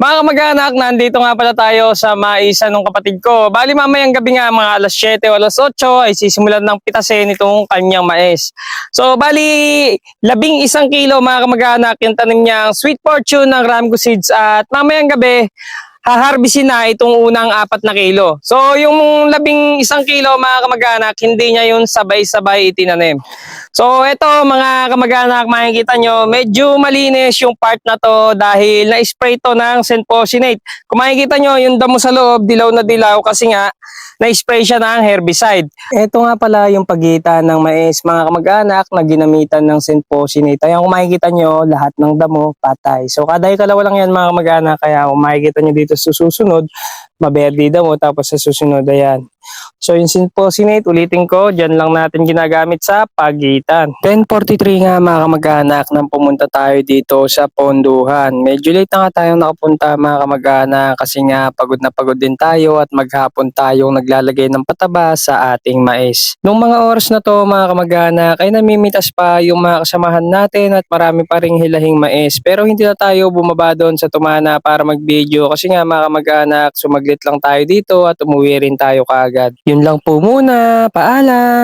Mga kamag-anak, nandito nga pala tayo sa maisa ng kapatid ko. Bali mamayang gabi nga, mga alas 7 o alas 8 ay sisimulan ng pitasin itong kanyang mais. So bali, 11 kilo mga kamag-anak yung tanim niyang Sweet Fortune ng Ramgo Seeds at mamayang gabi, haharbisin na itong unang 4 na kilo. So yung 11 kilo mga kamag-anak, hindi niya yun sabay-sabay itinanim. So ito mga kamag-anak, makikita nyo medyo malinis yung part na to dahil na-spray to ng Senposinate. Kung makikita nyo yung damo sa loob, dilaw na dilaw kasi nga na-spray siya ng herbicide. Ito nga pala yung pagitan ng mais mga kamag-anak na ginamitan ng Senposinate. Ayan kung makikita nyo lahat ng damo patay. So kada ikalawa lang yan mga kamag-anak, kaya kung makikita nyo dito sa susunod, maberde damo tapos sa susunod ayan. So yung Senposinate, ulitin ko, dyan lang natin ginagamit sa pagitan. 10:43 nga mga kamag-anak nang pumunta tayo dito sa Ponduhan. Medyo late na nga tayong nakapunta mga kamag-anak kasi nga pagod na pagod din tayo at maghapon tayong naglalagay ng pataba sa ating mais. Nung mga oras na to mga kamag-anak ay namimitas pa yung mga kasamahan natin at marami pa ring hilahing mais. Pero hindi na tayo bumaba doon sa Tumana para mag-video kasi nga mga kamag-anak sumaglit lang tayo dito at umuwi rin tayo kaagad. Yun lang po muna. Paalam!